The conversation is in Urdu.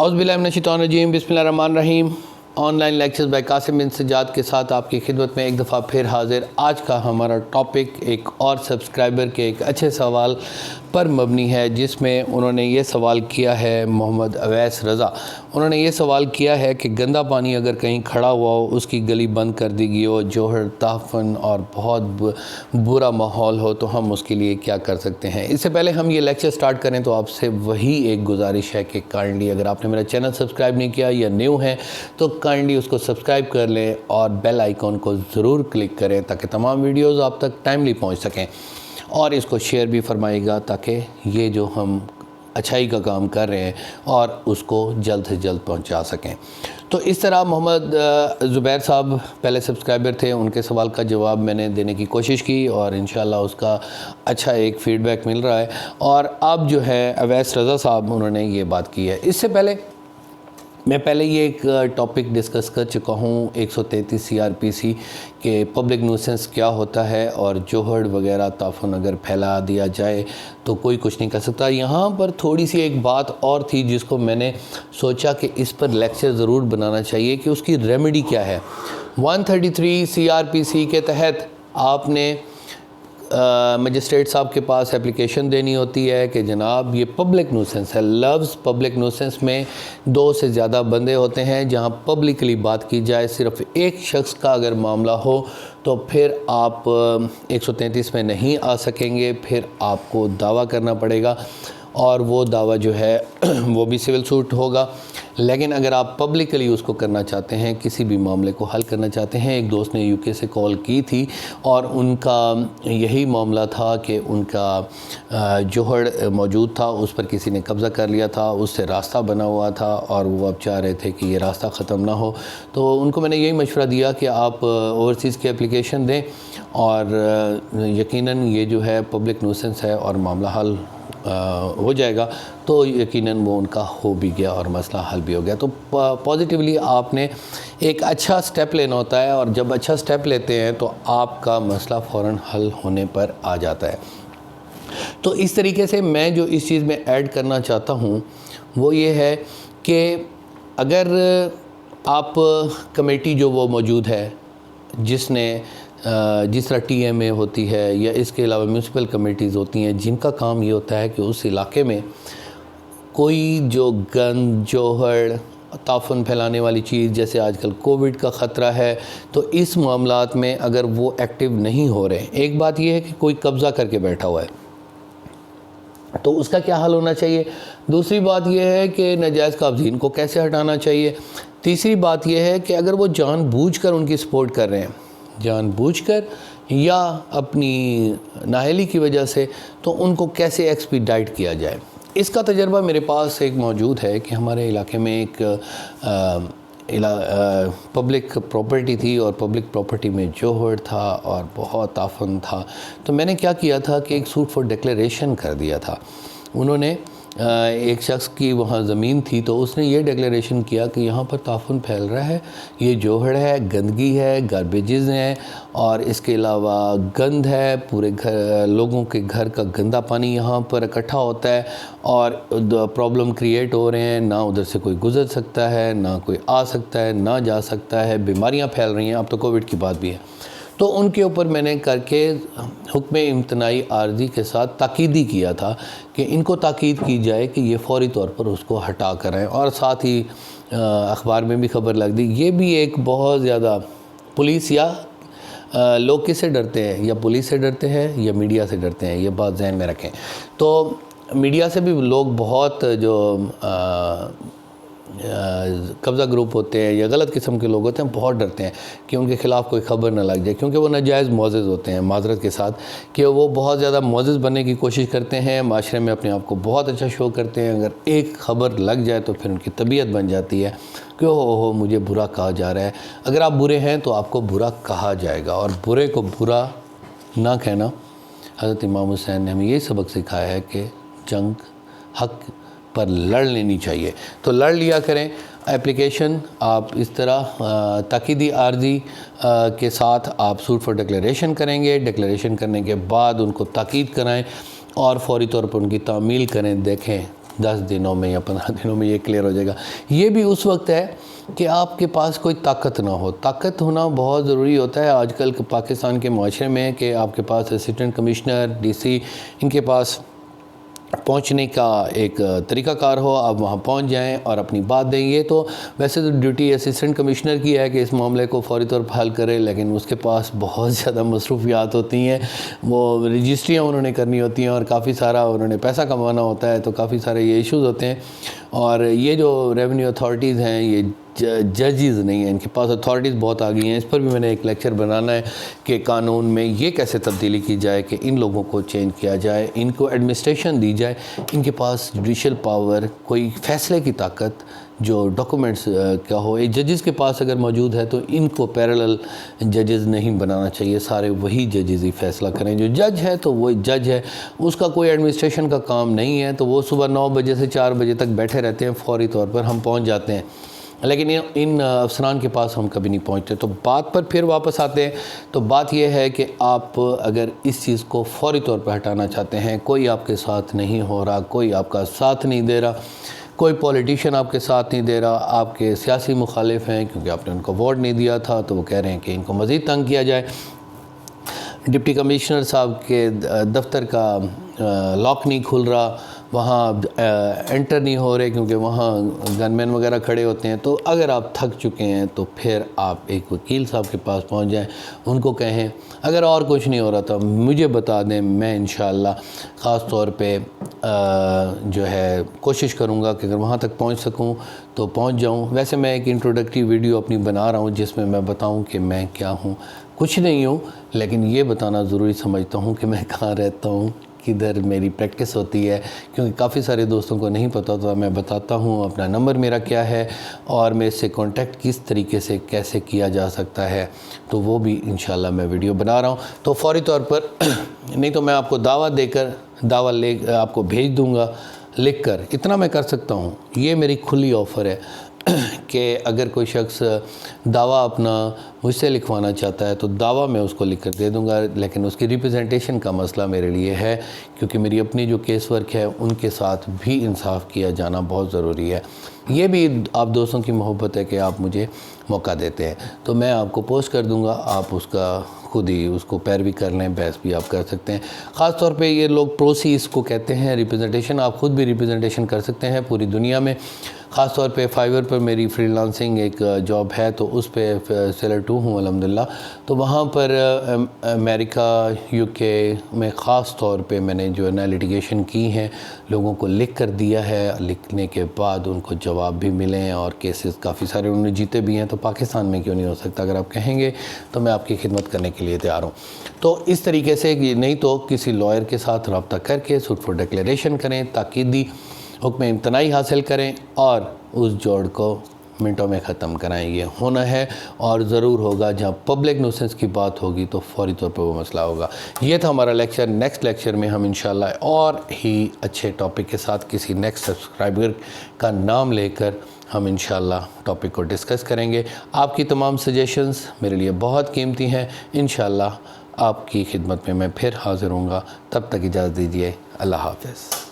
اعوذ باللہ من الشیطان الرجیم، بسم اللہ الرحمن الرحیم۔ Online lectures by Qasim bin Sajjad کے ساتھ آپ کی خدمت میں ایک دفعہ پھر حاضر۔ آج کا ہمارا ٹاپک ایک اور سبسکرائبر کے ایک اچھے سوال پر مبنی ہے، جس میں انہوں نے یہ سوال کیا ہے، محمد اویس رضا۔ انہوں نے یہ سوال کیا ہے کہ گندا پانی اگر کہیں کھڑا ہوا ہو، اس کی گلی بند کر دی گئی ہو، جوہر تحفن اور بہت برا ماحول ہو، تو ہم اس کے لیے کیا کر سکتے ہیں۔ اس سے پہلے ہم یہ لیکچر سٹارٹ کریں تو آپ سے وہی ایک گزارش ہے کہ کائنڈلی اگر آپ نے میرا چینل سبسکرائب نہیں کیا یا نیو ہیں تو کائنڈلی اس کو سبسکرائب کر لیں اور بیل آئیکن کو ضرور کلک کریں تاکہ تمام ویڈیوز آپ تک ٹائملی پہنچ سکیں، اور اس کو شیئر بھی فرمائے گا تاکہ یہ جو ہم اچھائی کا کام کر رہے ہیں اور اس کو جلد سے جلد پہنچا سکیں۔ تو اس طرح محمد زبیر صاحب پہلے سبسکرائبر تھے، ان کے سوال کا جواب میں نے دینے کی کوشش کی اور انشاءاللہ اس کا اچھا ایک فیڈ بیک مل رہا ہے۔ اور اب جو ہے اویس رضا صاحب انہوں نے یہ بات کی ہے۔ اس سے پہلے میں یہ ایک ٹاپک ڈسکس کر چکا ہوں 133 CRPC کہ پبلک نیوسنس کیا ہوتا ہے، اور جوہر وغیرہ تعفن اگر پھیلا دیا جائے تو کوئی کچھ نہیں کر سکتا۔ یہاں پر تھوڑی سی ایک بات اور تھی جس کو میں نے سوچا کہ اس پر لیکچر ضرور بنانا چاہیے کہ اس کی ریمیڈی کیا ہے۔ 133 CRPC کے تحت آپ نے مجسٹریٹ صاحب کے پاس اپلیکیشن دینی ہوتی ہے کہ جناب یہ پبلک نیوسنس ہے۔ لفظ پبلک نیوسنس میں 2 سے زیادہ بندے ہوتے ہیں، جہاں پبلکلی بات کی جائے صرف ایک شخص کا اگر معاملہ ہو تو پھر آپ 133 میں نہیں آ سکیں گے، پھر آپ کو دعویٰ کرنا پڑے گا، اور وہ دعویٰ جو ہے وہ بھی سول سوٹ ہوگا۔ لیکن اگر آپ پبلکلی اس کو کرنا چاہتے ہیں، کسی بھی معاملے کو حل کرنا چاہتے ہیں، ایک دوست نے UK سے کال کی تھی اور ان کا یہی معاملہ تھا کہ ان کا جوہر موجود تھا، اس پر کسی نے قبضہ کر لیا تھا، اس سے راستہ بنا ہوا تھا اور وہ اب چاہ رہے تھے کہ یہ راستہ ختم نہ ہو۔ تو ان کو میں نے یہی مشورہ دیا کہ آپ اوورسیز کی اپلیکیشن دیں، اور یقیناً یہ جو ہے پبلک نیوسنس ہے اور معاملہ حل ہو جائے گا۔ تو یقیناً وہ ان کا ہو بھی گیا اور مسئلہ حل بھی ہو گیا۔ تو پازیٹیولی آپ نے ایک اچھا سٹیپ لینا ہوتا ہے، اور جب اچھا سٹیپ لیتے ہیں تو آپ کا مسئلہ فوراً حل ہونے پر آ جاتا ہے۔ تو اس طریقے سے میں جو اس چیز میں ایڈ کرنا چاہتا ہوں وہ یہ ہے کہ اگر آپ کمیٹی جو وہ موجود ہے جس طرح TMA ہوتی ہے یا اس کے علاوہ میونسپل کمیٹیز ہوتی ہیں، جن کا کام یہ ہوتا ہے کہ اس علاقے میں کوئی جو گند، جوہر، تعفن پھیلانے والی چیز، جیسے آج کل کووڈ کا خطرہ ہے، تو اس معاملات میں اگر وہ ایکٹیو نہیں ہو رہے، ایک بات یہ ہے کہ کوئی قبضہ کر کے بیٹھا ہوا ہے تو اس کا کیا حل ہونا چاہیے، دوسری بات یہ ہے کہ ناجائز قابضین کو کیسے ہٹانا چاہیے، تیسری بات یہ ہے کہ اگر وہ جان بوجھ کر ان کی سپورٹ کر رہے ہیں، جان بوجھ کر یا اپنی نااہلی کی وجہ سے، تو ان کو کیسے ایکسپیڈائٹ کیا جائے۔ اس کا تجربہ میرے پاس ایک موجود ہے کہ ہمارے علاقے میں ایک پبلک پراپرٹی تھی، اور پبلک پراپرٹی میں جوہر تھا اور بہت تعفن تھا۔ تو میں نے کیا کیا تھا کہ ایک سوٹ فار ڈکلیریشن کر دیا تھا۔ انہوں نے ایک شخص کی وہاں زمین تھی، تو اس نے یہ ڈکلیریشن کیا کہ یہاں پر تعفن پھیل رہا ہے، یہ جوہر ہے، گندگی ہے، گاربیجز ہیں، اور اس کے علاوہ گند ہے، پورے لوگوں کے گھر کا گندا پانی یہاں پر اکٹھا ہوتا ہے، اور پرابلم کریٹ ہو رہے ہیں، نہ ادھر سے کوئی گزر سکتا ہے، نہ کوئی آ سکتا ہے، نہ جا سکتا ہے، بیماریاں پھیل رہی ہیں، اب تو کووڈ کی بات بھی ہے۔ تو ان کے اوپر میں نے کر کے حکم امتناعی عارضی کے ساتھ تاکیدی کیا تھا کہ ان کو تاکید کی جائے کہ یہ فوری طور پر اس کو ہٹا کر آئیں، اور ساتھ ہی اخبار میں بھی خبر لگ دی۔ یہ بھی ایک بہت زیادہ پولیس یا لوگ کس سے ڈرتے ہیں، یا پولیس سے ڈرتے ہیں یا میڈیا سے ڈرتے ہیں، یہ بات ذہن میں رکھیں۔ تو میڈیا سے بھی لوگ بہت جو قبضہ گروپ ہوتے ہیں یا غلط قسم کے لوگ ہوتے ہیں بہت ڈرتے ہیں کہ ان کے خلاف کوئی خبر نہ لگ جائے، کیونکہ وہ ناجائز معزز ہوتے ہیں، معذرت کے ساتھ کہ وہ بہت زیادہ معزز بننے کی کوشش کرتے ہیں، معاشرے میں اپنے آپ کو بہت اچھا شو کرتے ہیں۔ اگر ایک خبر لگ جائے تو پھر ان کی طبیعت بن جاتی ہے کہ ہو مجھے برا کہا جا رہا ہے۔ اگر آپ برے ہیں تو آپ کو برا کہا جائے گا، اور برے کو برا نہ کہنا۔ حضرت امام حسین نے ہمیں یہ سبق سکھایا ہے کہ جنگ حق پر لڑ لینی چاہیے، تو لڑ لیا کریں۔ اپلیکیشن آپ اس طرح تاکیدی عارضی کے ساتھ آپ سوٹ فار ڈکلیریشن کریں گے، ڈکلیریشن کرنے کے بعد ان کو تاکید کرائیں اور فوری طور پر ان کی تعمیل کریں۔ دیکھیں 10 دنوں میں یا 15 دنوں میں یہ کلیئر ہو جائے گا۔ یہ بھی اس وقت ہے کہ آپ کے پاس کوئی طاقت نہ ہو۔ طاقت ہونا بہت ضروری ہوتا ہے آج کل پاکستان کے معاشرے میں، کہ آپ کے پاس اسسٹنٹ کمشنر، ڈی سی، ان کے پاس پہنچنے کا ایک طریقہ کار ہو، آپ وہاں پہنچ جائیں اور اپنی بات دیں۔ یہ تو ویسے تو ڈیوٹی اسسٹنٹ کمشنر کی ہے کہ اس معاملے کو فوری طور پر حل کرے، لیکن اس کے پاس بہت زیادہ مصروفیات ہوتی ہیں، وہ رجسٹریاں انہوں نے کرنی ہوتی ہیں اور کافی سارا انہوں نے پیسہ کمانا ہوتا ہے، تو کافی سارے یہ ایشوز ہوتے ہیں۔ اور یہ جو ریونیو اتھارٹیز ہیں، یہ ججز نہیں ہیں، ان کے پاس اتھارٹیز بہت آ گئی ہیں۔ اس پر بھی میں نے ایک لیکچر بنانا ہے کہ قانون میں یہ کیسے تبدیلی کی جائے کہ ان لوگوں کو چینج کیا جائے، ان کو ایڈمنسٹریشن دی جائے، ان کے پاس جوڈیشل پاور، کوئی فیصلے کی طاقت جو ڈاکومنٹس کا ہو۔ ججز کے پاس اگر موجود ہے تو ان کو پیرالل ججز نہیں بنانا چاہیے، سارے وہی ججز ہی فیصلہ کریں۔ جو جج ہے تو وہ جج ہے، اس کا کوئی ایڈمنسٹریشن کا کام نہیں ہے، تو وہ صبح 9 بجے سے 4 بجے تک بیٹھے رہتے ہیں، فوری طور پر ہم پہنچ جاتے ہیں، لیکن ان افسران کے پاس ہم کبھی نہیں پہنچتے۔ تو بات پر پھر واپس آتے ہیں، تو بات یہ ہے کہ آپ اگر اس چیز کو فوری طور پر ہٹانا چاہتے ہیں، کوئی آپ کے ساتھ نہیں ہو رہا، کوئی آپ کا ساتھ نہیں دے رہا، کوئی پولیٹیشین آپ کے ساتھ نہیں دے رہا، آپ کے سیاسی مخالف ہیں کیونکہ آپ نے ان کو ووٹ نہیں دیا تھا، تو وہ کہہ رہے ہیں کہ ان کو مزید تنگ کیا جائے، ڈپٹی کمشنر صاحب کے دفتر کا لاک نہیں کھل رہا، وہاں انٹر نہیں ہو رہے کیونکہ وہاں گن مین وغیرہ کھڑے ہوتے ہیں۔ تو اگر آپ تھک چکے ہیں تو پھر آپ ایک وکیل صاحب کے پاس پہنچ جائیں، ان کو کہیں اگر اور کچھ نہیں ہو رہا تو مجھے بتا دیں، میں انشاءاللہ خاص طور پہ جو ہے کوشش کروں گا کہ اگر وہاں تک پہنچ سکوں تو پہنچ جاؤں۔ ویسے میں ایک انٹروڈکٹیو ویڈیو اپنی بنا رہا ہوں جس میں میں بتاؤں کہ میں کیا ہوں، کچھ نہیں ہوں، لیکن یہ بتانا ضروری سمجھتا ہوں کہ میں کہاں رہتا ہوں، کدھر میری پریکٹس ہوتی ہے، کیونکہ کافی سارے دوستوں کو نہیں پتہ ہوتا۔ میں بتاتا ہوں اپنا نمبر میرا کیا ہے اور میں اس سے کانٹیکٹ کس طریقے سے کیسے کیا جا سکتا ہے، تو وہ بھی انشاءاللہ میں ویڈیو بنا رہا ہوں۔ تو فوری طور پر نہیں تو میں آپ کو دعوت دے کر لے آپ کو بھیج دوں گا لکھ کر، اتنا میں کر سکتا ہوں۔ یہ میری کھلی آفر ہے کہ اگر کوئی شخص دعویٰ اپنا مجھ سے لکھوانا چاہتا ہے تو دعویٰ میں اس کو لکھ کر دے دوں گا، لیکن اس کی ریپرزنٹیشن کا مسئلہ میرے لیے ہے، کیونکہ میری اپنی جو کیس ورک ہے ان کے ساتھ بھی انصاف کیا جانا بہت ضروری ہے۔ یہ بھی آپ دوستوں کی محبت ہے کہ آپ مجھے موقع دیتے ہیں، تو میں آپ کو پوسٹ کر دوں گا، آپ اس کا خود ہی اس کو پیروی کر لیں، بحث بھی آپ کر سکتے ہیں۔ خاص طور پہ یہ لوگ پروسی اس کو کہتے ہیں، ریپرزنٹیشن، آپ خود بھی ریپرزنٹیشن کر سکتے ہیں پوری دنیا میں۔ خاص طور پہ فائیور پر میری فری لانسنگ ایک جاب ہے، تو اس پہ سیلر 2 ہوں الحمدللہ، تو وہاں پر امریکہ، یو کے میں خاص طور پہ میں نے جو ہے نا لیٹیگیشن کی ہیں، لوگوں کو لکھ کر دیا ہے، لکھنے کے بعد ان کو جواب بھی ملے ہیں اور کیسز کافی سارے انہوں نے جیتے بھی ہیں۔ تو پاکستان میں کیوں نہیں ہو سکتا؟ اگر آپ کہیں گے تو میں آپ کی خدمت کرنے کے لیے تیار ہوں۔ تو اس طریقے سے نہیں تو کسی لائر کے ساتھ رابطہ کر کے سوٹ فور ڈکلیریشن کریں، تاکیدی حکم امتناعی حاصل کریں اور اس جوڑ کو منٹوں میں ختم کرائیں۔ یہ ہونا ہے اور ضرور ہوگا، جہاں پبلک نوسنس کی بات ہوگی تو فوری طور پہ وہ مسئلہ ہوگا۔ یہ تھا ہمارا لیکچر۔ نیکسٹ لیکچر میں ہم انشاءاللہ اور ہی اچھے ٹاپک کے ساتھ کسی نیکسٹ سبسکرائبر کا نام لے کر ہم انشاءاللہ ٹاپک کو ڈسکس کریں گے۔ آپ کی تمام سجیشنز میرے لیے بہت قیمتی ہیں، انشاءاللہ آپ کی خدمت میں پھر حاضر ہوں گا۔ تب تک اجازت دیجیے، اللہ حافظ۔